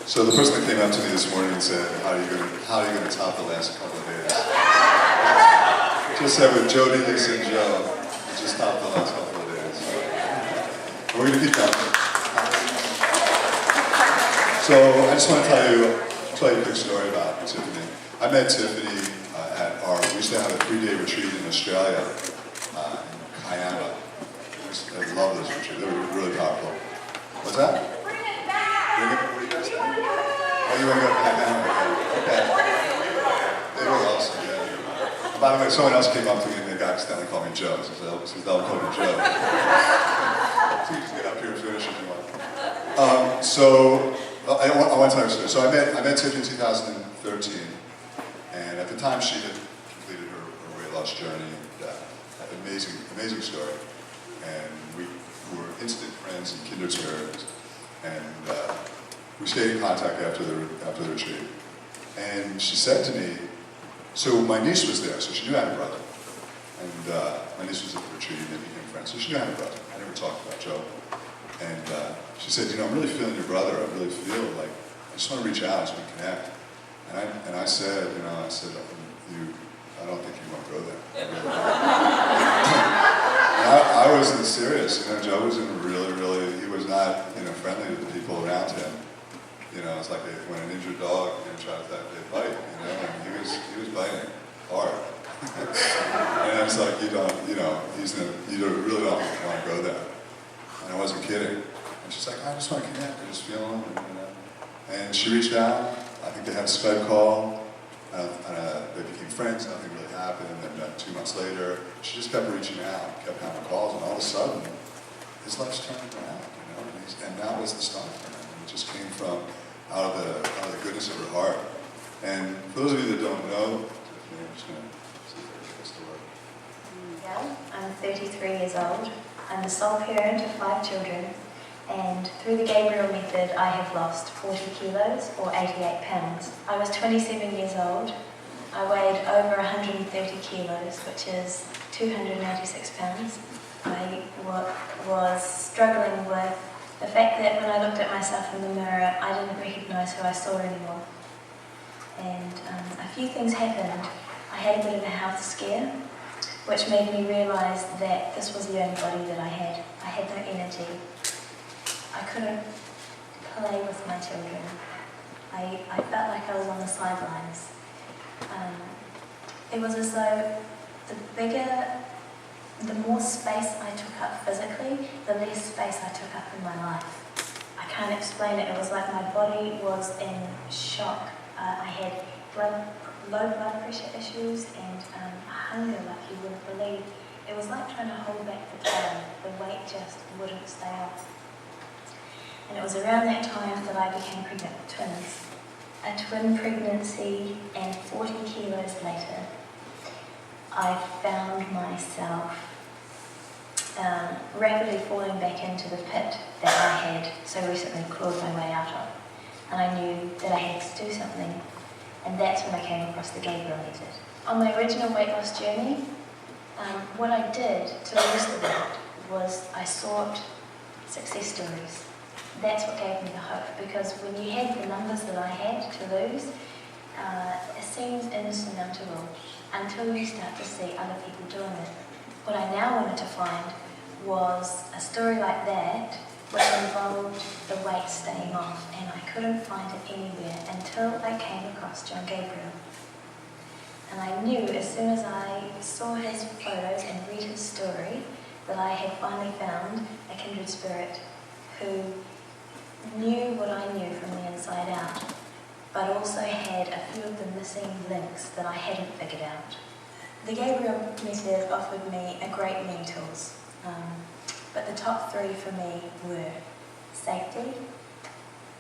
So the person that came up to me this morning and said, how are you going to top the last couple of days? Just said with Jody, Lisa, and Joe, we just topped the last couple of days. And we're going to keep going. So I just want to tell you a quick story about Tiffany. I met Tiffany we used to have a 3-day retreat in Australia, in Kiama. I love those retreats. They were really powerful. What's that? Bring it back! Bring it back? Oh, you want to go back down? Okay. They were awesome, yeah. By the way, someone else came up to me and they accidentally called me Joe. So they'll call me Joe. So you just get up here and finish if you want. I want to tell you a story. So I met Tiffany in 2013, and at the time she had completed her weight loss journey. Amazing story. And we were instant friends and kindred spirits. And we stayed in contact after the retreat. And she said to me, so my niece was there, so she knew I had a brother. And my niece was at the retreat and they became friends, so she knew I had a brother. I never talked about Joe. And she said, I'm really feeling your brother. I really feel like I just want to reach out and connect. And I said, I don't think you want to go there. I wasn't serious. Joe wasn't really, he was not, friendly to the people around him. It's like when an injured dog, tries to bite, and he was biting hard. And I was like, you really don't want to go there. And I wasn't kidding. And she's like, I just want to connect. I just feel him. And she reached out. I think they had a Skype call. They became friends. Nothing really happened. And then 2 months later, she just kept reaching out, kept having calls, and all of a sudden, his life's turned around. And that was the start for him. And it just came from out of the goodness of her heart. And for those of you that don't know, Tiffany, I'm just going to see if I get this to work. Yeah, I'm 33 years old. I'm the sole parent of 5 children, and through the Gabriel method I have lost 40 kilos or 88 pounds. I was 27 years old. I weighed over 130 kilos, which is 296 pounds. I was struggling with the fact that when I looked at myself in the mirror, I didn't recognise who I saw anymore. And a few things happened. I had a bit of a health scare, which made me realise that this was the only body that I had. I had no energy. I couldn't play with my children. I felt like I was on the sidelines. It was as though the more space I took up physically, the less space I took up in my life. I can't explain it. It was like my body was in shock. I had low blood pressure issues and hunger like you wouldn't believe. It was like trying to hold back the time. The weight just wouldn't stay off. And it was around that time that I became pregnant with twins. A twin pregnancy, and 40 kilos later, I found myself rapidly falling back into the pit that I had so recently clawed my way out of. And I knew that I had to do something. And that's when I came across the Gabriel method. On my original weight loss journey, what I did to lose the weight was I sought success stories. That's what gave me the hope, because when you had the numbers that I had to lose, it seems insurmountable until you start to see other people doing it. What I now wanted to find was a story like that which involved the weight staying off, and I couldn't find it anywhere until I came across John Gabriel. And I knew as soon as I saw his photos and read his story that I had finally found a kindred spirit who knew what I knew from the inside out, but also had a few of the missing links that I hadn't figured out. The Gabriel method offered me a great many tools, but the top 3 for me were safety,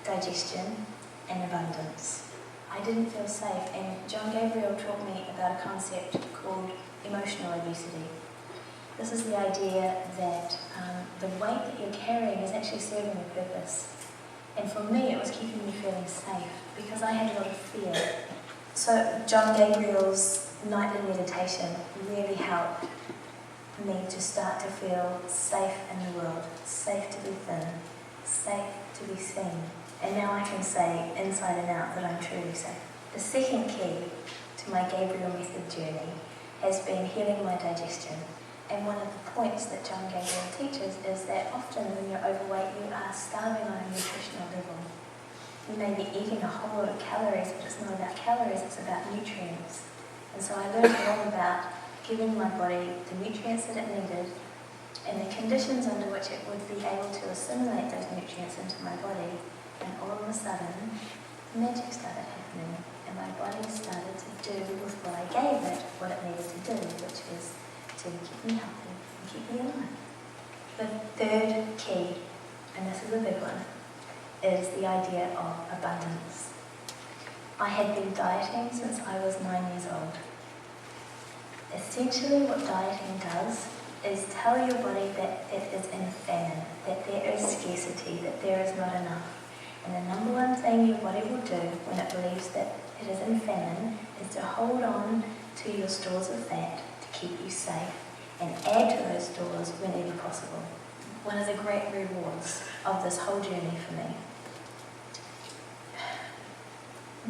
digestion, and abundance. I didn't feel safe, and John Gabriel taught me about a concept called emotional obesity. This is the idea that the weight that you're carrying is actually serving a purpose. And for me, it was keeping me feeling safe because I had a lot of fear. So John Gabriel's nightly meditation really helped me to start to feel safe in the world, safe to be thin, safe to be seen, and now I can say inside and out that I'm truly safe. The second key to my Gabriel method journey has been healing my digestion. And one of the points that John Gabriel teaches is that often when you're overweight, you are starving on a nutritional level. You may be eating a whole lot of calories, but it's not about calories, it's about nutrients. And so I learned a lot about giving my body the nutrients that it needed and the conditions under which it would be able to assimilate those nutrients into my body. And all of a sudden, magic started happening, and my body started to do with what I gave it what it needed to do, which is to keep me healthy and keep me alive. The third key, and this is a big one, is the idea of abundance. I had been dieting since I was 9 years old. Essentially what dieting does is tell your body that it is in famine, that there is scarcity, that there is not enough. And the number one thing your body will do when it believes that it is in famine is to hold on to your stores of fat to keep you safe and add to those stores whenever possible. One of the great rewards of this whole journey for me.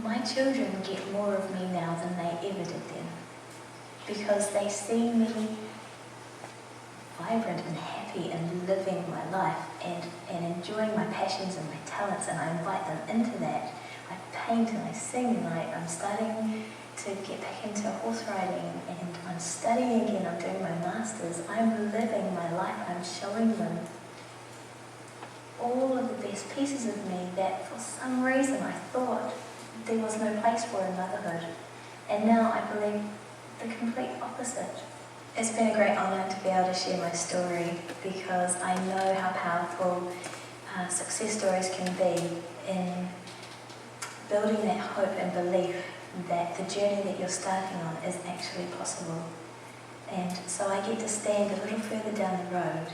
My children get more of me now than they ever did then, because they see me vibrant and happy and living my life and enjoying my passions and my talents, and I invite them into that. I paint and I sing, and I'm starting to get back into horse riding, and I'm studying again, I'm doing my masters, I'm living my life, I'm showing them all of the best pieces of me that for some reason I thought there was no place for in motherhood. And now I believe the complete opposite. It's been a great honour to be able to share my story, because I know how powerful success stories can be in building that hope and belief that the journey that you're starting on is actually possible. And so I get to stand a little further down the road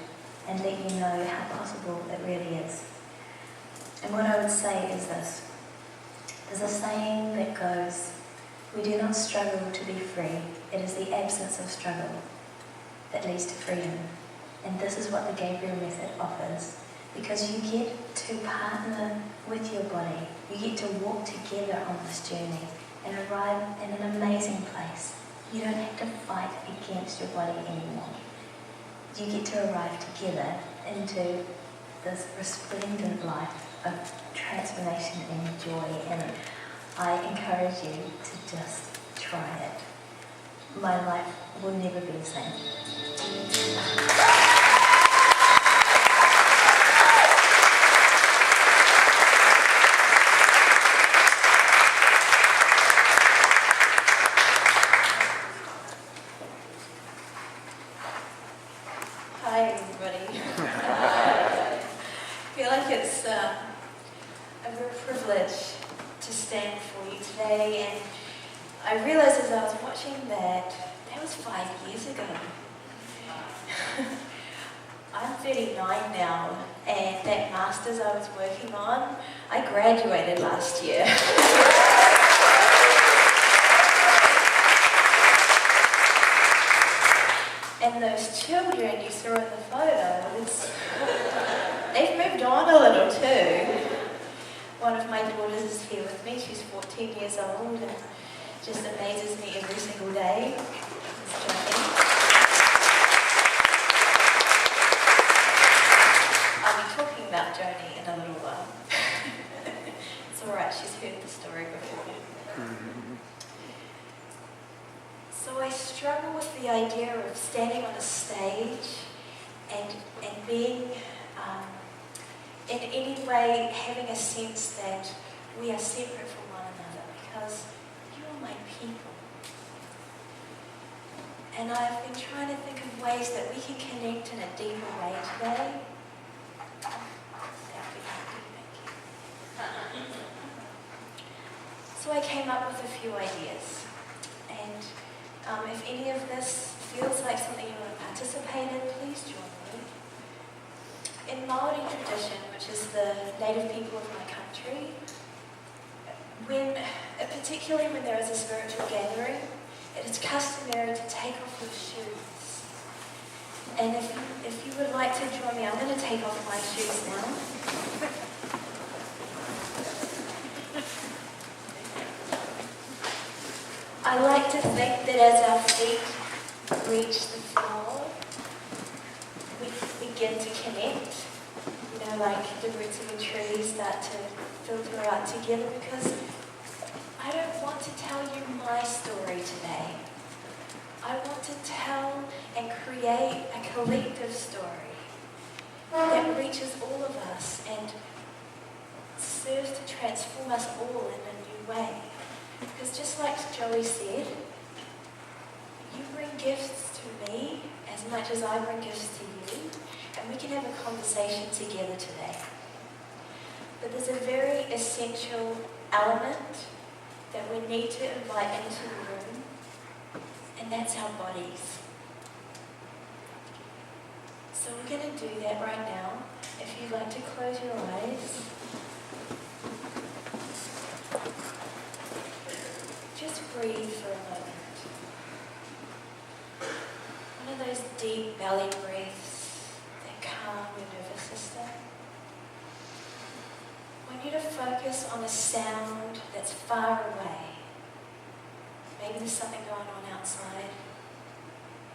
and let you know how possible it really is. And what I would say is this. There's a saying that goes, we do not struggle to be free. It is the absence of struggle that leads to freedom. And this is what the Gabriel method offers, because you get to partner with your body. You get to walk together on this journey and arrive in an amazing place. You don't have to fight against your body anymore. You get to arrive together into this resplendent life of transformation and joy, and I encourage you to just try it. My life will never be the same. Hi everybody. I feel like it's a real privilege to stand before you today, and I realised as I was watching that was 5 years ago. I'm 39 now, and that master's I was working on, I graduated last year. And those children you saw in the photos, they've moved on a little too. One of my daughters is here with me. She's 14 years old and just amazes me every single day. I'll be talking about Joni in a little while. It's alright, she's heard the story before. So I struggle with the idea of standing on a stage and being in any way having a sense that we are separate from one another, because you are my people. And I've been trying to think of ways that we can connect in a deeper way today. So I came up with a few ideas, and if any of this feels like something you want to participate in, please join me. In Māori tradition, which is the native people of my country, particularly when there is a spiritual gathering, it is customary to take off your shoes. And if you would like to join me, I'm going to take off my shoes now. I like to think that as our feet reach the floor, we begin to connect. You know, like the roots of a tree start to filter out together, because I don't want to tell you my story today. I want to tell and create a collective story that reaches all of us and serves to transform us all in a new way. Because just like Joey said, you bring gifts to me as much as I bring gifts to you, and we can have a conversation together today. But there's a very essential element that we need to invite into the room, and that's our bodies. So we're going to do that right now. If you'd like to close your eyes, just breathe for a moment. One of those deep belly breaths that calm your nervous system. I want you to focus on a sound that's far away. Maybe there's something going on outside.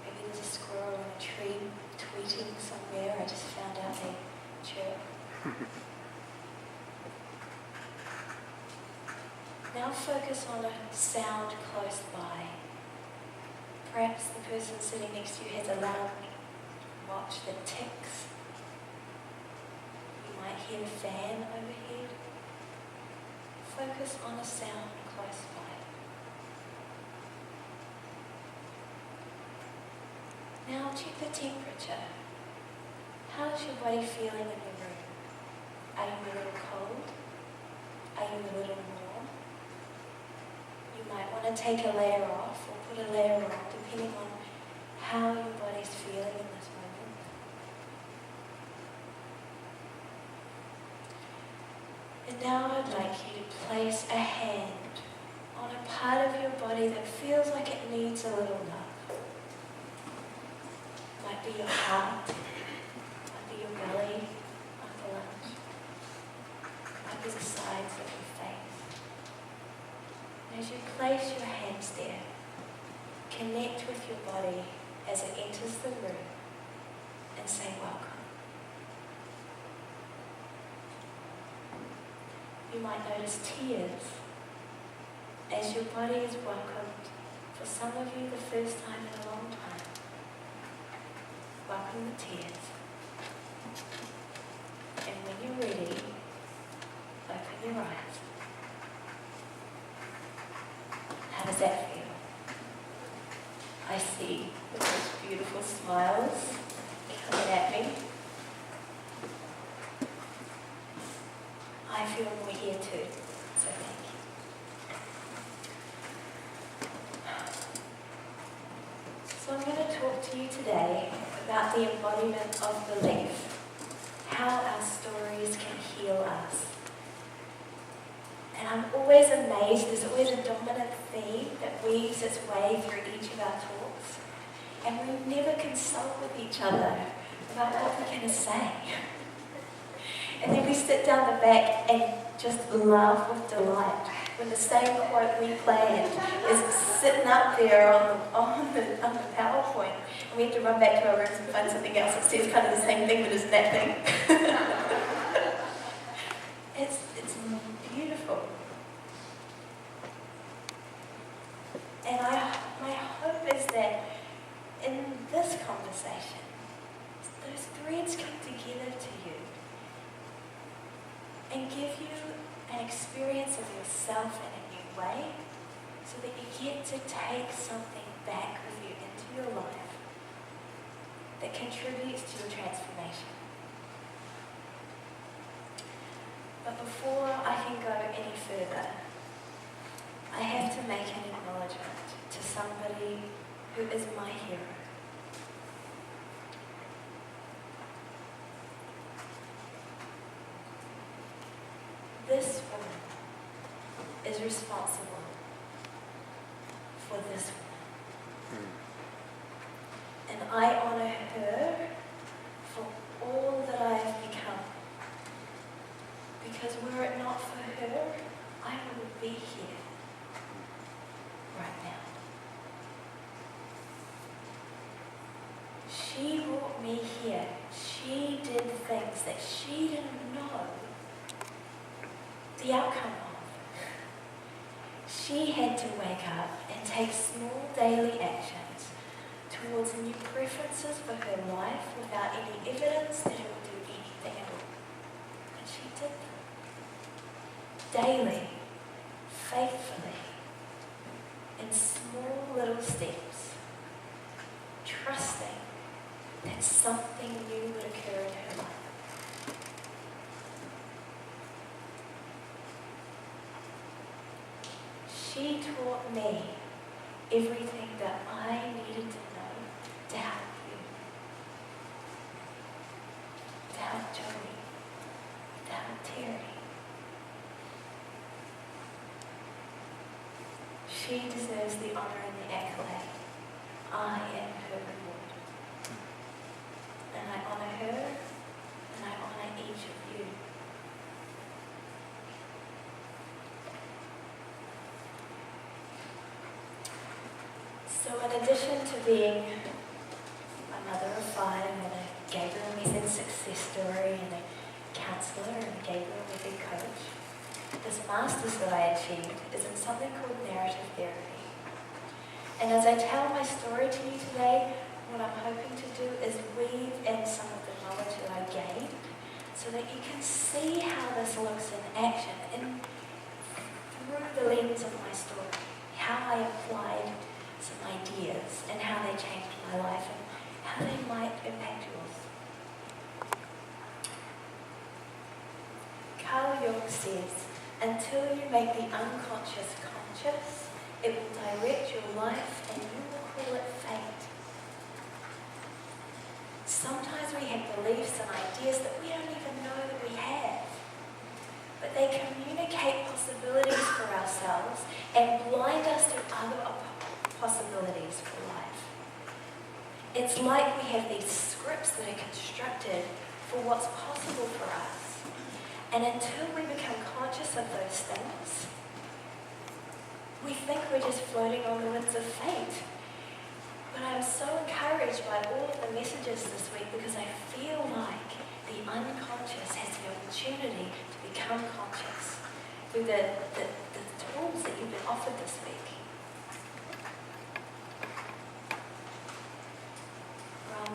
Maybe there's a squirrel in a tree tweeting somewhere. I just found out they chirp. Now focus on a sound close by. Perhaps the person sitting next to you has a loud watch that ticks. You might hear a fan overhead. Focus on a sound close by. Now check the temperature. How's your body feeling in the room? Are you a little cold? Are you a little warm? You might want to take a layer off or put a layer on, depending on how your body's feeling in this moment. And now I'd like you to place a hand on a part of your body that feels like it needs a little love. Might be your heart, might be your belly, might be lunch, might be the sides of your face. And as you place your hands there, connect with your body as it enters the room and say welcome. You might notice tears as your body is welcomed, for some of you the first time in a long time. Welcome the tears. And when you're ready, open your eyes. How does that feel? I see those beautiful smiles coming at me. I feel more here too, so thank you. So I'm going to talk to you today about the embodiment of belief, how our stories can heal us. And I'm always amazed, there's always a dominant theme that weaves its way through each of our talks. And we never consult with each other about what we're going to say. And then we sit down the back and just laugh with delight when the same quote we planned is sitting up there on the PowerPoint, and we have to run back to our rooms and find something else that says kind of the same thing but isn't that thing. It's beautiful. And my hope is that in this conversation, those threads come together to you and give you an experience of yourself in a new way, so that you get to take something back with you into your life that contributes to your transformation. But before I can go any further, I have to make an acknowledgement to somebody who is my hero. This woman is responsible for this woman. And I honor her for all that I have become. Because were it not for her, I wouldn't be here right now. She brought me here. She did things that she didn't know the outcome of. She had to wake up and take small daily actions towards new preferences for her life without any evidence that it would do anything at all. And she did them. Daily, faithfully, in small little steps, trusting that something new would occur in her life. She taught me everything that I needed to know to help you, to help Jody, to help Terry. She deserves the honor and the accolade. I am her reward. And I honor her, and I honor each of you. So in addition to being a mother of 5 and a Gabriel Method success story and a counsellor and a Gabriel Method coach, this master's that I achieved is in something called narrative therapy. And as I tell my story to you today, what I'm hoping to do is weave in some of the knowledge that I gained so that you can see how this looks in action and through the lens of my story, how I applied some ideas and how they changed my life and how they might impact yours. Carl Jung says, until you make the unconscious conscious, it will direct your life and you will call it fate. Sometimes we have beliefs and ideas that we don't even know that we have, but they communicate possibilities for ourselves and blind us to other possibilities for life. It's like we have these scripts that are constructed for what's possible for us. And until we become conscious of those things, we think we're just floating on the winds of fate. But I'm so encouraged by all of the messages this week because I feel like the unconscious has the opportunity to become conscious through the tools that you've been offered this week.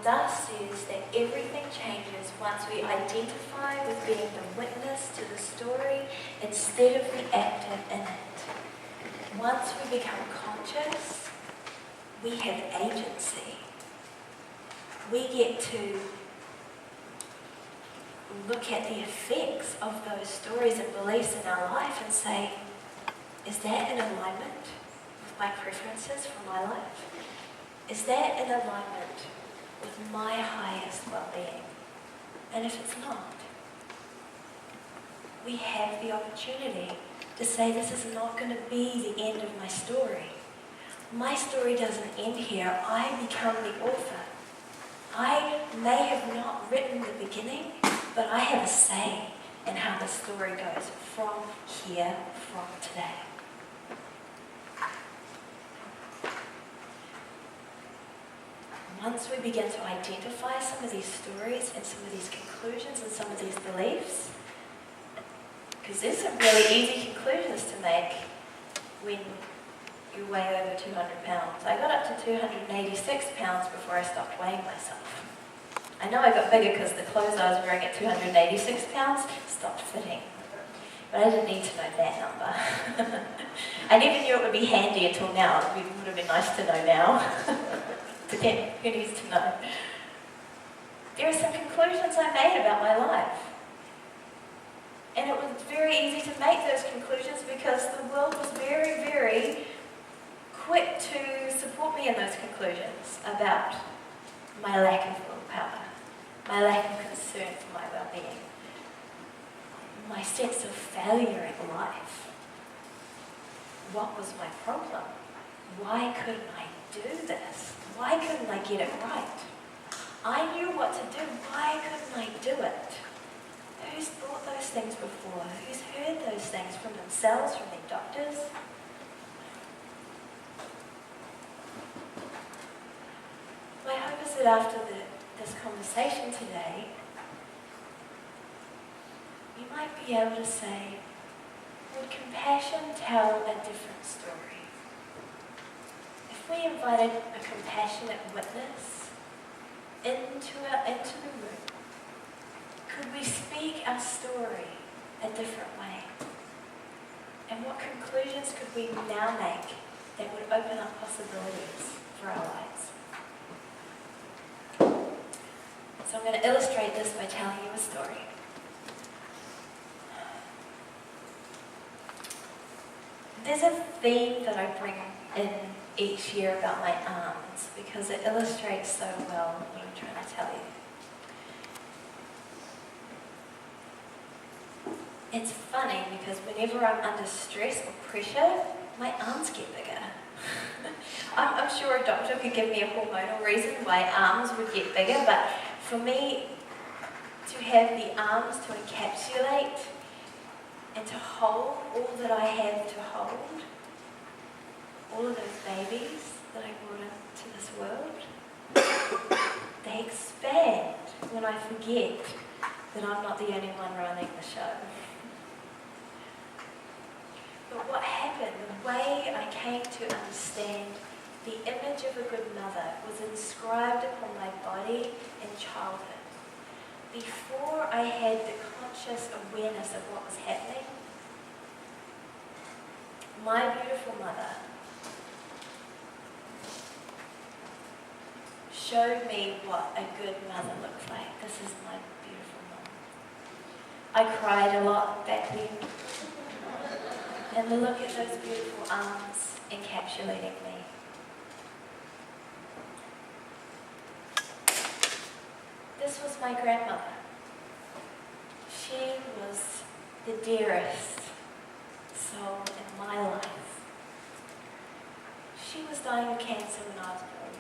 Thus says that everything changes once we identify with being the witness to the story instead of the actor in it. Once we become conscious, we have agency. We get to look at the effects of those stories and beliefs in our life and say, is that in alignment with my preferences for my life? Is that in alignment with my highest well-being? And if it's not, we have the opportunity to say this is not going to be the end of my story. My story doesn't end here. I become the author. I may have not written the beginning, but I have a say in how the story goes from here, from today. Once we begin to identify some of these stories and some of these conclusions and some of these beliefs, because there's some really easy conclusions to make when you weigh over 200 pounds. I got up to 286 pounds before I stopped weighing myself. I know I got bigger because the clothes I was wearing at 286 pounds stopped fitting. But I didn't need to know that number. I never knew it would be handy until now. It would have been nice to know now. But then, who needs to know? There are some conclusions I made about my life. And it was very easy to make those conclusions because the world was very, very quick to support me in those conclusions about my lack of willpower, my lack of concern for my well-being, my sense of failure in life. What was my problem? Why couldn't I do this? Why couldn't I get it right? I knew what to do. Why couldn't I do it? Who's thought those things before? Who's heard those things from themselves, from their doctors? My hope is that after the conversation today, you might be able to say, would compassion tell a different story? If we invited a compassionate witness into the room, could we speak our story a different way? And what conclusions could we now make that would open up possibilities for our lives? So I'm going to illustrate this by telling you a story. There's a theme that I bring in each year about my arms because it illustrates so well what I'm trying to tell you. It's funny because whenever I'm under stress or pressure, my arms get bigger. I'm sure a doctor could give me a hormonal reason why arms would get bigger, but for me to have the arms to encapsulate and to hold all that I have to hold, all of those babies that I brought into this world, they expand when I forget that I'm not the only one running the show. But what happened, the way I came to understand the image of a good mother was inscribed upon my body in childhood. Before I had the conscious awareness of what was happening, my beautiful mother showed me what a good mother looks like. This is my beautiful mom. I cried a lot back then. And look at those beautiful arms encapsulating me. This was my grandmother. She was the dearest soul in my life. She was dying of cancer when I was born.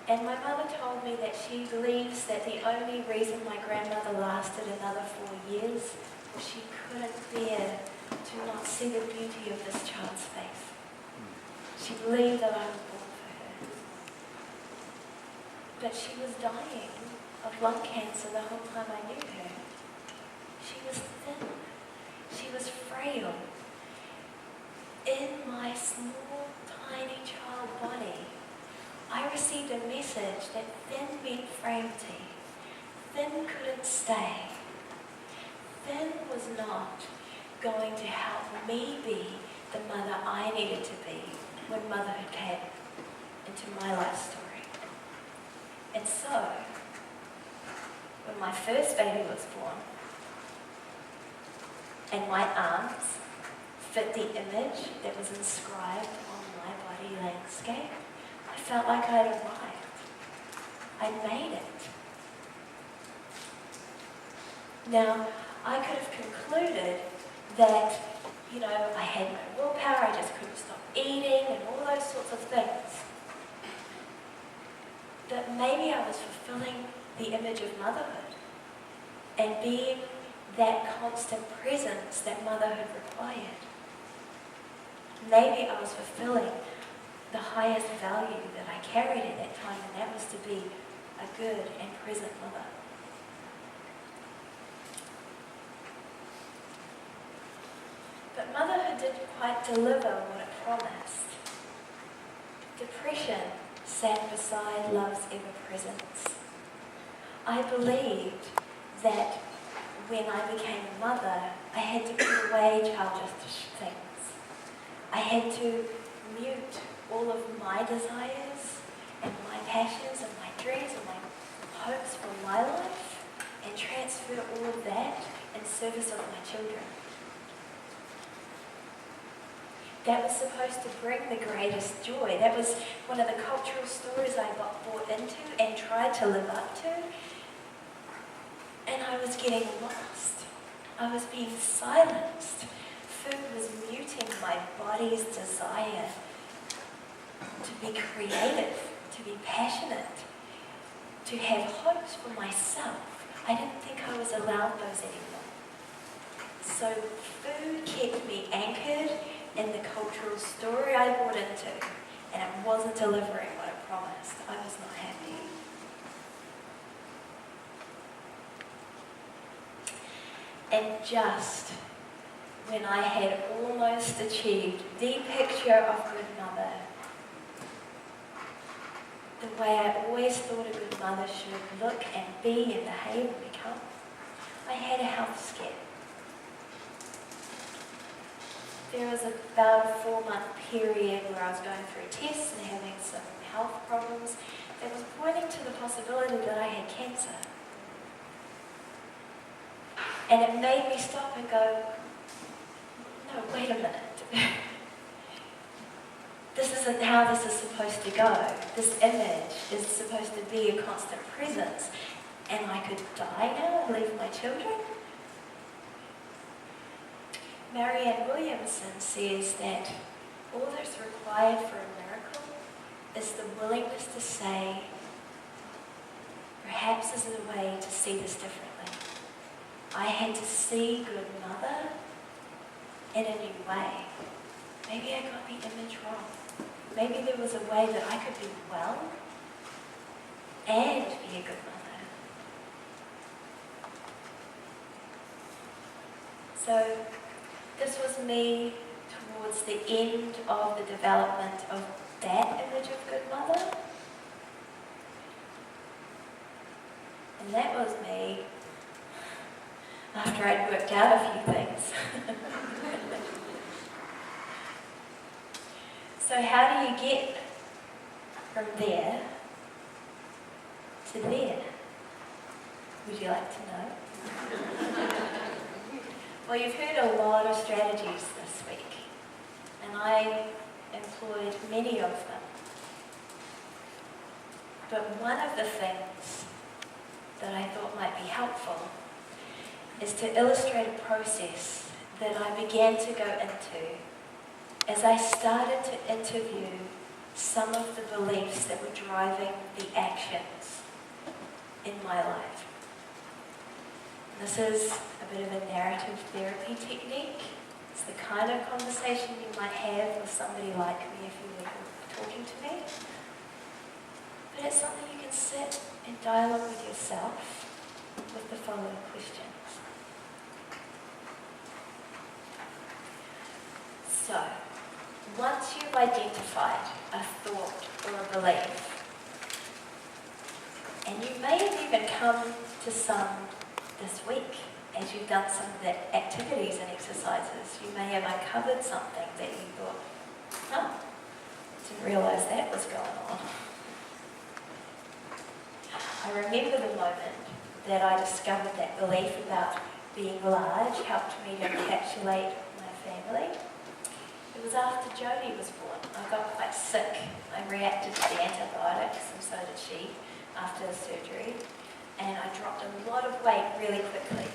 And my mother told me that she believes that the only reason my grandmother lasted another 4 years was she couldn't bear to not see the beauty of this child's face. She believed that I was born for her. But she was dying of lung cancer the whole time I knew her. She was thin. She was frail. In my small, tiny child body, I received a message that thin meant frailty. Thin couldn't stay. Thin was not going to help me be the mother I needed to be when motherhood came into my life story. And so, when my first baby was born, and my arms fit the image that was inscribed on my body landscape, I felt like I'd arrived. I'd made it. Now, I could have concluded that, I had no willpower, I just couldn't stop eating and all those sorts of things. But maybe I was fulfilling the image of motherhood and being that constant presence that motherhood required. Maybe I was fulfilling the highest value that I carried at that time, and that was to be a good and present mother. But motherhood didn't quite deliver what it promised. Depression sat beside love's ever-presence. I believed that when I became a mother, I had to put away childish things. I had to mute all of my desires and my passions and my dreams and my hopes for my life and transfer all of that in service of my children. That was supposed to bring the greatest joy. That was one of the cultural stories I got bought into and tried to live up to. And I was getting lost. I was being silenced. Food was muting my body's desire to be creative, to be passionate, to have hopes for myself. I didn't think I was allowed those anymore. So food kept me anchored in the cultural story I bought into, and it wasn't delivering what it promised. I was not happy. And just when I had almost achieved the picture of good mother, the way I always thought a good mother should look and be and behave and become, I had a health scare. There was about a 4-month period where I was going through tests and having some health problems that was pointing to the possibility that I had cancer. And it made me stop and go, no, wait a minute. This isn't how this is supposed to go. This image is supposed to be a constant presence. And I could die now and leave my children? Marianne Williamson says that all that's required for a miracle is the willingness to say, perhaps there's a way to see this differently. I had to see good mother in a new way. Maybe I got the image wrong. Maybe there was a way that I could be well and be a good mother. So this was me towards the end of the development of that image of good mother. And that was me after I'd worked out a few things. So how do you get from there to there? Would you like to know? Well, you've heard a lot of strategies this week, and I employed many of them. But one of the things that I thought might be helpful is to illustrate a process that I began to go into as I started to interview some of the beliefs that were driving the actions in my life. This is a bit of a narrative therapy technique. It's the kind of conversation you might have with somebody like me if you were talking to me. But it's something you can sit in dialogue with yourself with the following questions. So, once you've identified a thought or a belief, and you may have even come to some this week as you've done some of the activities and exercises, you may have uncovered something that you thought, oh, didn't realise that was going on. I remember the moment that I discovered that belief about being large helped me to encapsulate my family. It was after Jodie was born. I got quite sick. I reacted to the antibiotics, and so did she, after the surgery. And I dropped a lot of weight really quickly.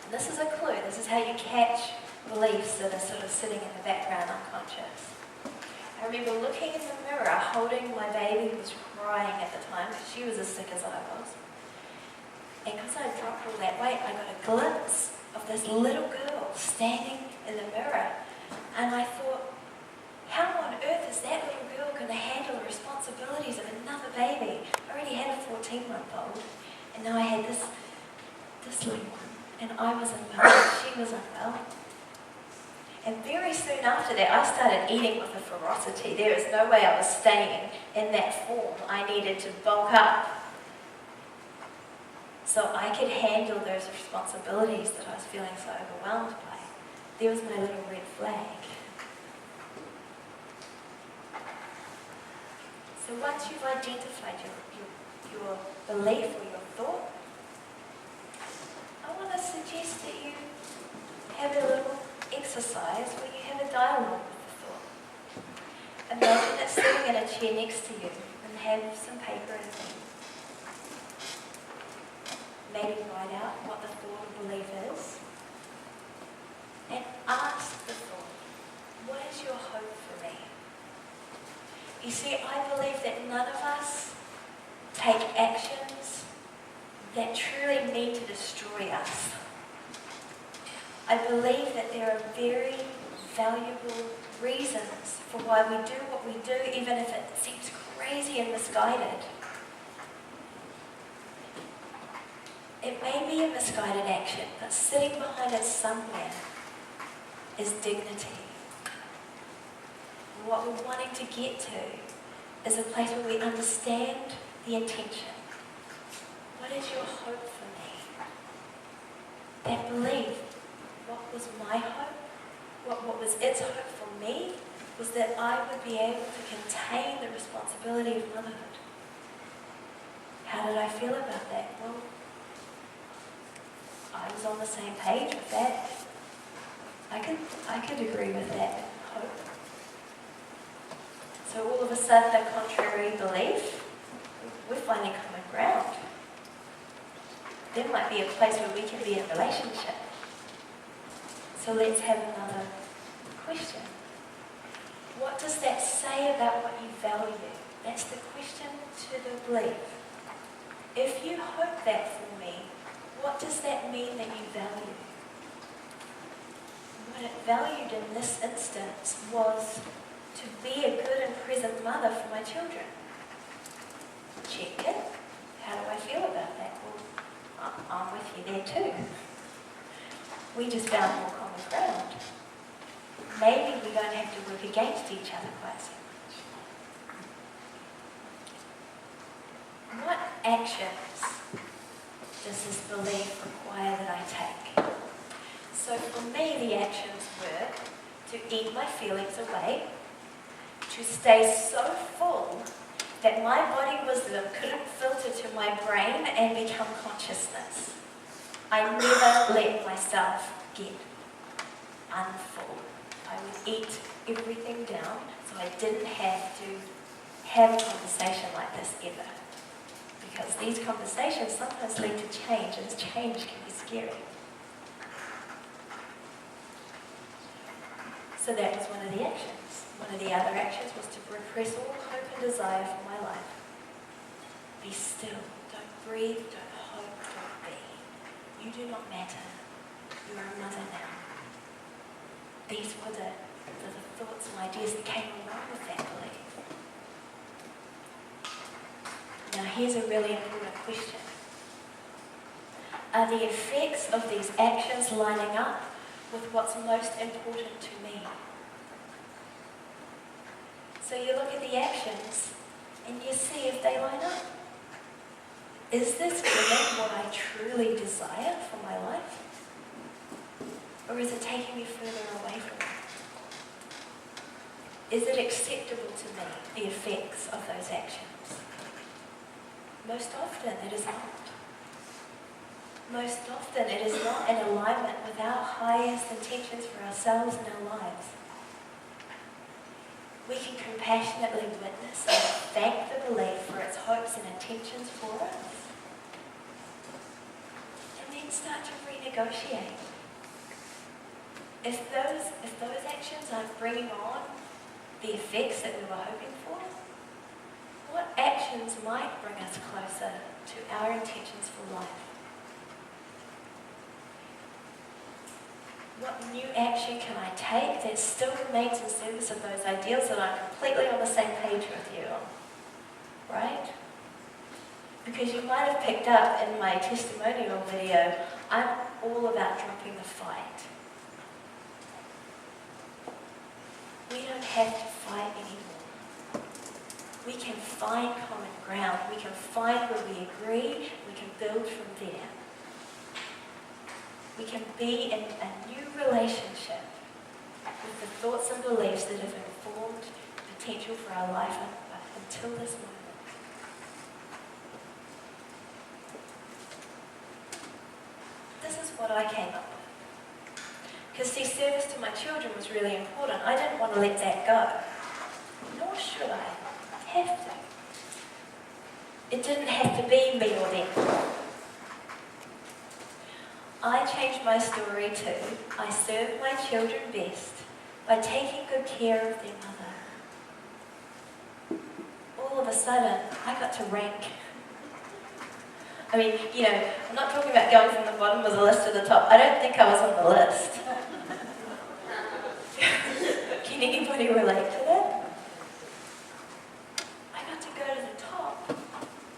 And this is a clue. This is how you catch beliefs that are sort of sitting in the background unconscious. I remember looking in the mirror, holding my baby who was crying at the time, because she was as sick as I was. And because I dropped all that weight, I got a glimpse of this little girl standing in the mirror. And I thought, how on earth is that little girl going to handle the responsibilities of another baby? I already had a 14-month-old, and now I had this little one. And I was unwell, and she was unwell. And very soon after that, I started eating with a ferocity. There is no way I was staying in that form. I needed to bulk up so I could handle those responsibilities that I was feeling so overwhelmed by. There was my little red flag. So once you've identified your belief or your thought, I want to suggest that you have a little exercise where you have a dialogue with the thought. Imagine it sitting in a chair next to you and have some paper and pen. Maybe write out what the thought or belief is. And ask the thought, what is your hope for me? You see, I believe that none of us take actions that truly need to destroy us. I believe that there are very valuable reasons for why we do what we do, even if it seems crazy and misguided. It may be a misguided action, but sitting behind it somewhere is dignity. And what we're wanting to get to is a place where we understand the intention. What is your hope for me? That belief, what was my hope? What was its hope for me was that I would be able to contain the responsibility of motherhood. How did I feel about that? Well, I was on the same page with that. I could agree with that hope. So all of a sudden, a contrary belief, we're finding common ground. There might be a place where we can be in relationship. So let's have another question. What does that say about what you value? That's the question to the belief. If you hope that for me, what does that mean that you value? What it valued in this instance was to be a good and present mother for my children. Check it. How do I feel about that? Well, I'm with you there too. We just found more common ground. Maybe we don't have to work against each other quite so much. What actions does this belief require that I take? So for me, the actions were to eat my feelings away, to stay so full that my body wisdom couldn't filter to my brain and become consciousness. I never let myself get unfull. I would eat everything down so I didn't have to have a conversation like this ever. Because these conversations sometimes lead to change, and change can be scary. So that was one of the actions. One of the other actions was to repress all hope and desire for my life. Be still. Don't breathe, don't hope, don't be. You do not matter. You are a mother now. These were the thoughts and ideas that came along with that belief. Now here's a really important question. Are the effects of these actions lining up with what's most important to me? So you look at the actions and you see if they line up. Is this giving what I truly desire for my life? Or is it taking me further away from it? Is it acceptable to me, the effects of those actions? Most often it is not. Most often it is not in alignment with our highest intentions for ourselves and our lives. We can compassionately witness and thank the belief for its hopes and intentions for us. And then start to renegotiate. If those actions aren't bringing on the effects that we were hoping for, what actions might bring us closer to our intentions for life? What new action can I take that still remains in service of those ideals that I'm completely on the same page with you on? Right? Because you might have picked up in my testimonial video, I'm all about dropping the fight. We don't have to fight anymore. We can find common ground. We can find where we agree. We can build from there. We can be in a new relationship with the thoughts and beliefs that have informed the potential for our life until this moment. This is what I came up with. Because see, service to my children was really important. I didn't want to let that go. Nor should I have to. It didn't have to be me or them. I changed my story to, I serve my children best by taking good care of their mother. All of a sudden, I got to rank. I mean, I'm not talking about going from the bottom of the list to the top. I don't think I was on the list. Can anybody relate to that? I got to go to the top,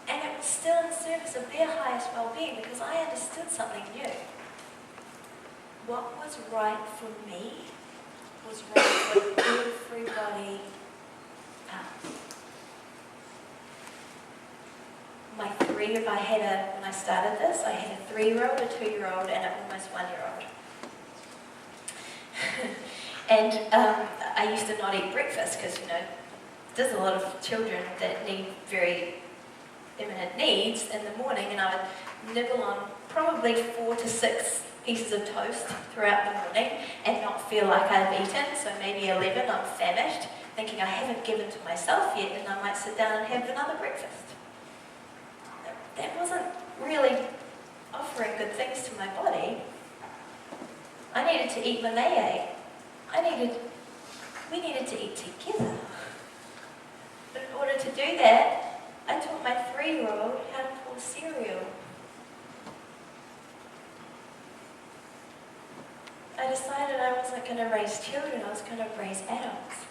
and it was still in service of their highest well-being, because I understood something new. What was right for me was right for everybody else. When I started this, I had a 3-year-old, a 2-year-old, and an almost 1-year-old. And I used to not eat breakfast because, there's a lot of children that need very imminent needs in the morning, and I would nibble on probably 4 to 6 pieces of toast throughout the morning and not feel like I've eaten, so maybe 11, I'm famished, thinking I haven't given to myself yet, and I might sit down and have another breakfast. That wasn't really offering good things to my body. I needed to eat when they ate. We needed to eat together. But in order to do that, I taught my 3-year-old how to pour cereal. I decided I wasn't going to raise children, I was going to raise adults.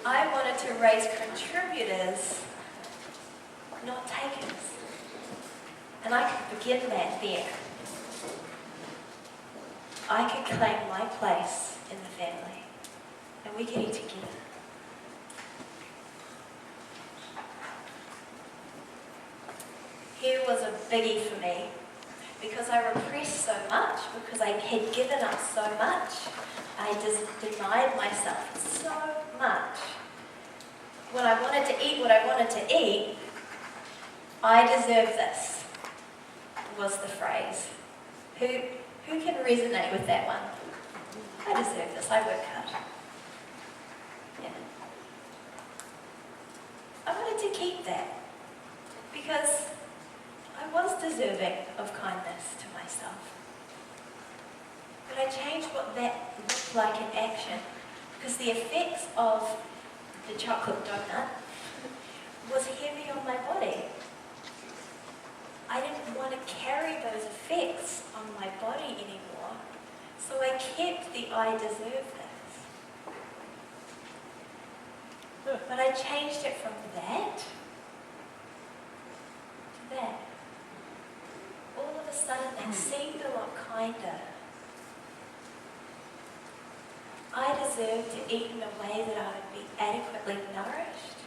I wanted to raise contributors, not takers. And I could begin that there. I could claim my place in the family, and we could eat together. Here was a biggie for me, because I repressed so much, because I had given up so much. I just denied myself so much. When I wanted to eat what I wanted to eat, I deserve this, was the phrase. Who can resonate with that one? I deserve this, I work hard. Yeah. I wanted to keep that, because I was deserving of kindness to myself. But I changed what that looked like in action, because the effects of the chocolate donut was heavy on my body. I didn't want to carry those effects on my body anymore, so I kept the I deserve this. But I changed it from that to that. All of a sudden, that seemed a lot kinder. I deserve to eat in a way that I would be adequately nourished,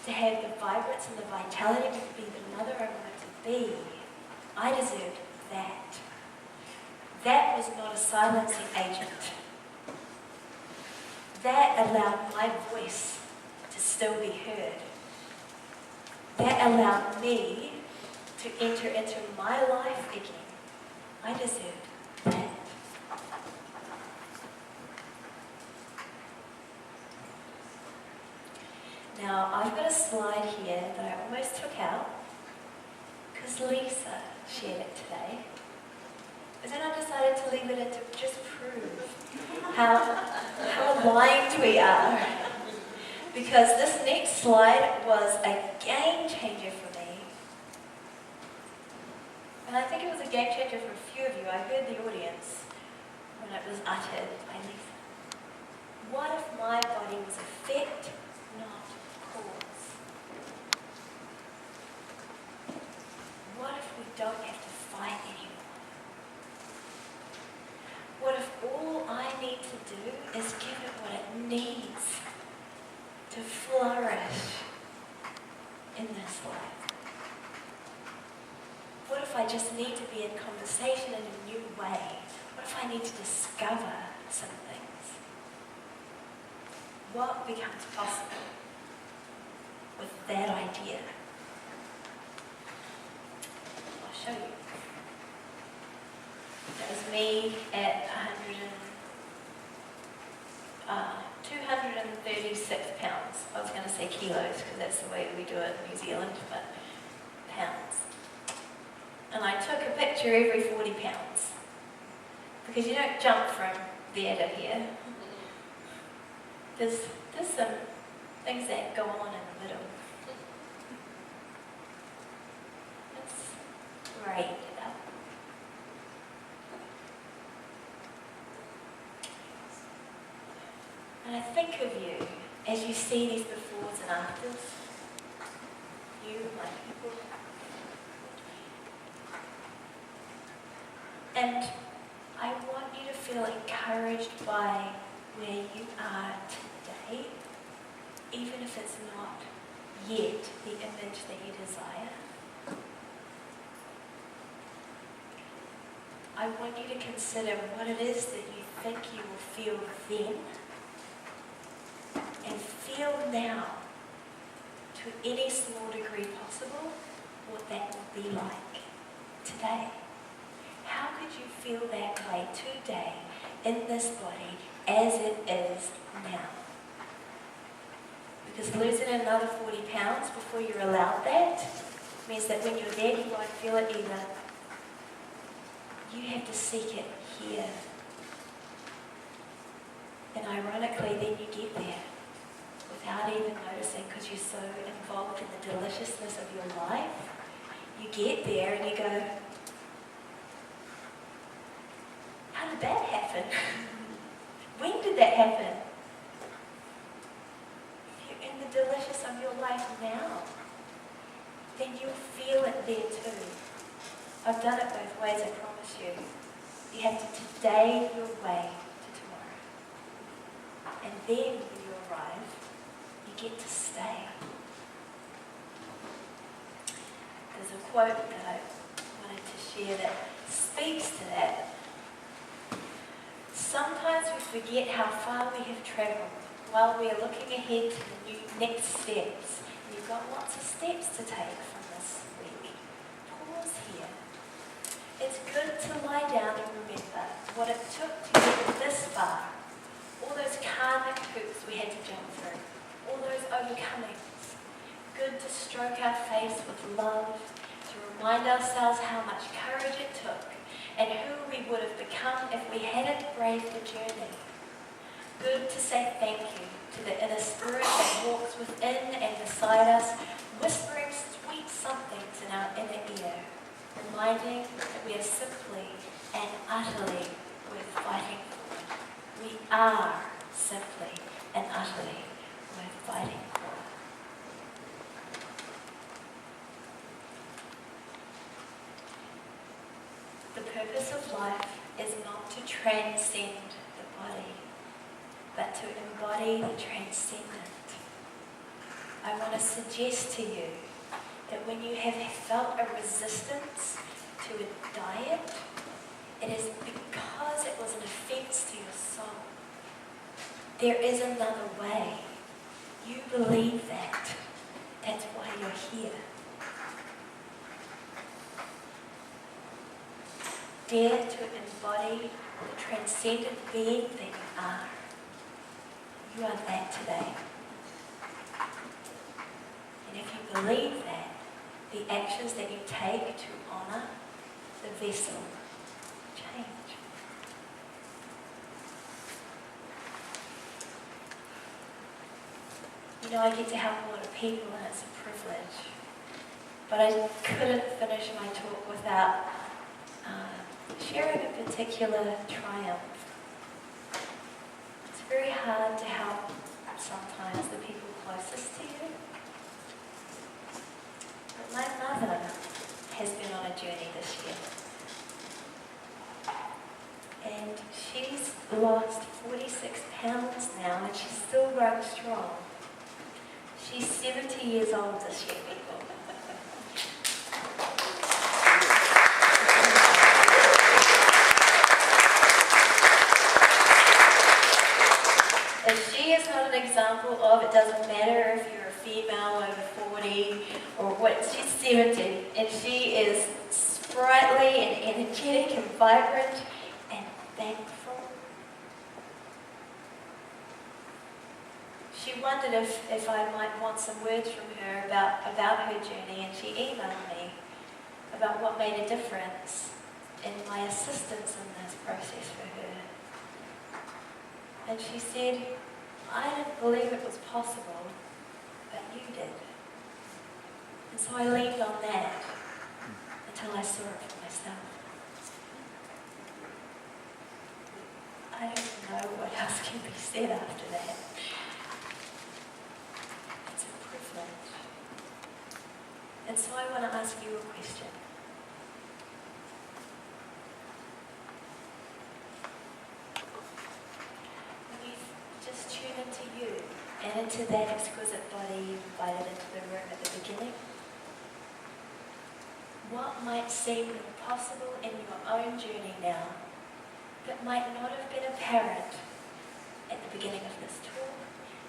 to have the vibrance and the vitality to be the mother I wanted to be. I deserved that. That was not a silencing agent. That allowed my voice to still be heard. That allowed me to enter into my life again. I deserved that. Now, I've got a slide here that I almost took out because Lisa shared it today. But then I decided to leave it in to just prove how aligned we are. Because this next slide was a game changer for me. And I think it was a game changer for a few of you. I heard the audience when it was uttered by Lisa. What if my body was effect, not cause? What if we don't have to fight anymore? What if all I need to do is give it what it needs to flourish in this life? What if I just need to be in conversation in a new way? What if I need to discover some things? What becomes possible with that idea? I'll show you. That was me at 236 pounds. I was going to say kilos because that's the way we do it in New Zealand, but pounds. And I took a picture every 40 pounds because you don't jump from there to here. There's some things that go on in the middle. Let's grade it up. And I think of you as you see these befores and afters, you, my people, and I want you to feel encouraged by where you are today, even if it's not yet the image that you desire. I want you to consider what it is that you think you will feel then, and feel now, to any small degree possible, what that will be like today. How could you feel that way today in this body as it is now? Because losing another 40 pounds before you're allowed that means that when you're there you won't feel it either. You have to seek it here. And ironically, then you get there without even noticing, because you're so involved in the deliciousness of your life. You get there and you go, how did that happen? When did that happen? If you're in the delicious of your life now, then you'll feel it there too. I've done it both ways, I promise you. You have to today your way to tomorrow. And then when you arrive, you get to stay. There's a quote that I wanted to share that speaks to that. Sometimes we forget how far we have travelled while we are looking ahead to the new next steps. And you've got lots of steps to take from this week. Pause here. It's good to lie down and remember what it took to get this far. All those karmic hoops we had to jump through. All those overcomings. Good to stroke our face with love, to remind ourselves how much courage it took and who we would have become if we hadn't braved the journey. Good to say thank you to the inner spirit that walks within and beside us, whispering sweet somethings in our inner ear, reminding that we are simply and utterly worth fighting for. We are simply and utterly worth fighting for. The purpose of life is not to transcend the body, but to embody the transcendent. I want to suggest to you that when you have felt a resistance to a diet, it is because it was an offense to your soul. There is another way. You believe that. That's why you're here. Dare to embody the transcendent being that you are. You are that today. And if you believe that, the actions that you take to honour the vessel change. You know, I get to help a lot of people and it's a privilege. But I couldn't finish my talk without sharing a particular triumph. It's very hard to help sometimes the people closest to you. But my mother has been on a journey this year. And she's lost 46 pounds now and she's still growing strong. She's 70 years old this year, people. If she is not an example of, it doesn't matter if you're a female over 40 or what, she's 70 and she is sprightly and energetic and vibrant and thankful. She wondered if I might want some words from her about her journey, and she emailed me about what made a difference in my assistance in this process for her. And she said, I didn't believe it was possible, but you did. And so I leaned on that until I saw it for myself. I don't know what else can be said after that. And so I want to ask you a question. When you just tune into you and into that exquisite body you invited into the room at the beginning, what might seem impossible in your own journey now that might not have been apparent at the beginning of this tour,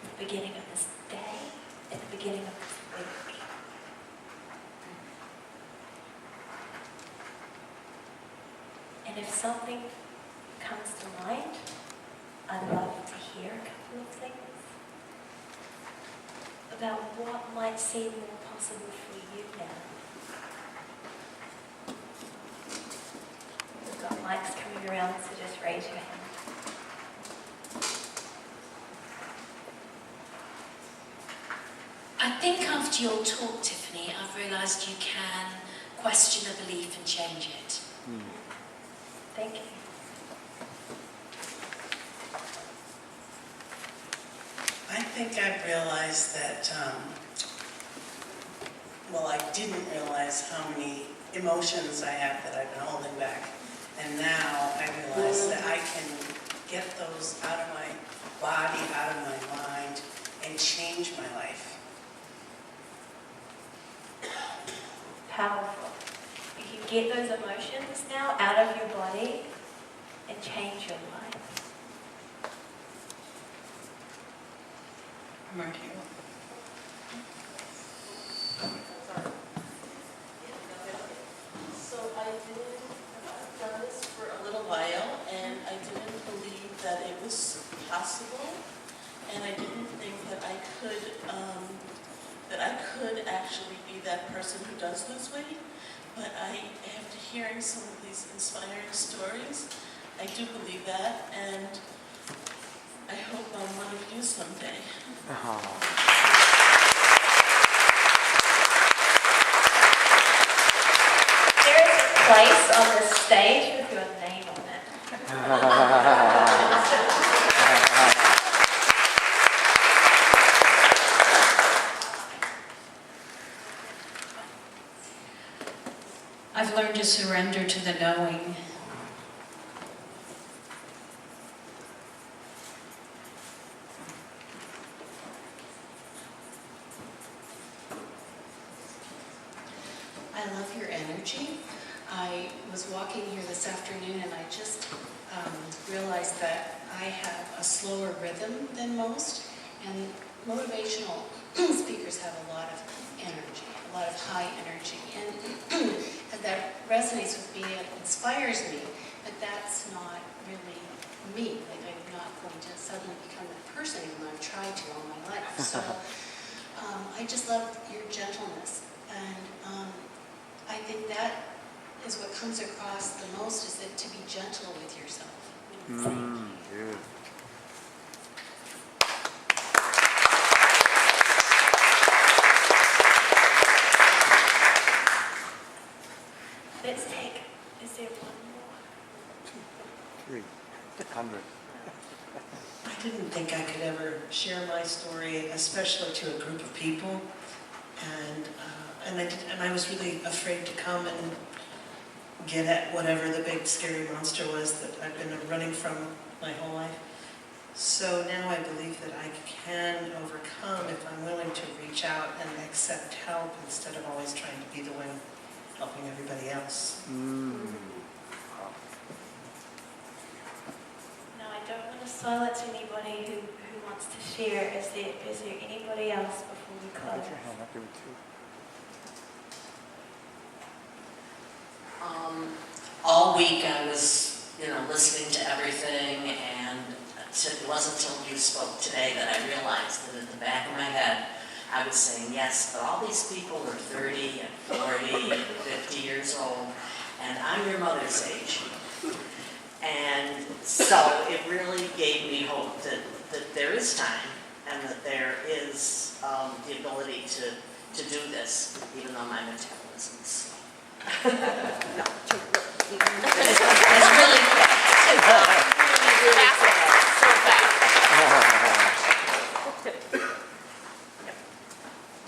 at the beginning of this day, at the beginning of this week? And if something comes to mind, I'd love to hear a couple of things about what might seem more possible for you now. We've got mics coming around, so just raise your hand. I think after your talk, Tiffany, I've realised you can question a belief and change it. Thank you. I think I've realized that, I didn't realize how many emotions I have that I've been holding back. And now I realize that I can get those out of my body, out of my mind, and change my life. Powerful. You can get those emotions now out of your body and change your life. Mark, So I've done this for a little while, and I didn't believe that it was possible, and I didn't think that I could actually be that person who does lose weight. But after hearing some of these inspiring stories, I do believe that, and I hope I'm one of you someday. There is a place on the stage with your name on it. I've learned to surrender to the knowing. I love your energy. I was walking here this afternoon and I just realized that I have a slower rhythm than most, and motivational speakers have a lot of energy, a lot of high energy, and that resonates with me, it inspires me, but that's not really me. Like, I'm not going to suddenly become that person, even though I've tried to all my life. So I just love your gentleness, and I think that is what comes across the most, is that to be gentle with yourself. Good. Let's take, is there one more? 300. I didn't think I could ever share my story, especially to a group of people, and I was really afraid to come and get at whatever the big scary monster was that I've been running from my whole life. So now I believe that I can overcome if I'm willing to reach out and accept help instead of always trying to be the one helping everybody else. No, I don't want to silence anybody who wants to share. Is there anybody else before we close? Put your hand up, give it two. All week I was, listening to everything, and it wasn't until you spoke today that I realized that in the back of my head I was saying, yes, but all these people are 30 and 40 and 50 years old, and I'm your mother's age. And so it really gave me hope that there is time, and that there is the ability to do this, even though my metabolism's slow. No. It's really fast. Really fast. So fast.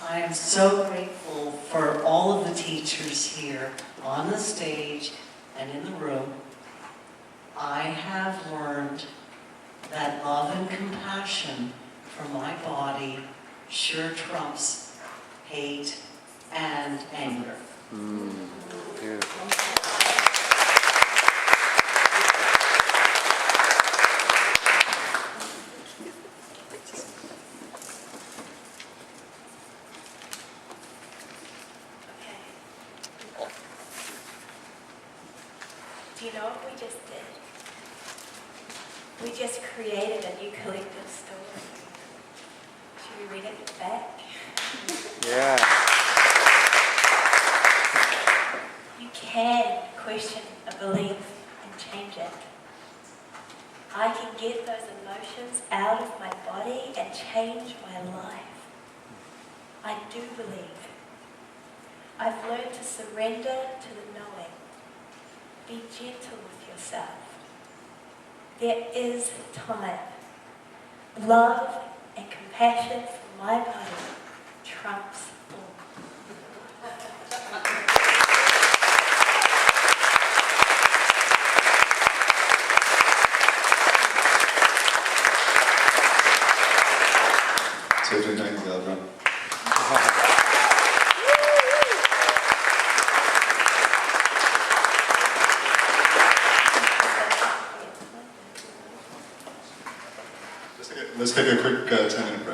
I am so grateful for all of the teachers here on the stage and in the room. I have learned that love and compassion for my body sure trumps hate and anger. Beautiful. Okay. Do you know what we just did? We just created a new collective story. Should we read it back? Yeah. You can question a belief and change it. I can get those emotions out of my body and change my life. I do believe. I've learned to surrender to the knowing. Be gentle with yourself. There is time. Love and compassion for my body trumps all. Tiffany Nightingale, drum. Let's take a quick 10-minute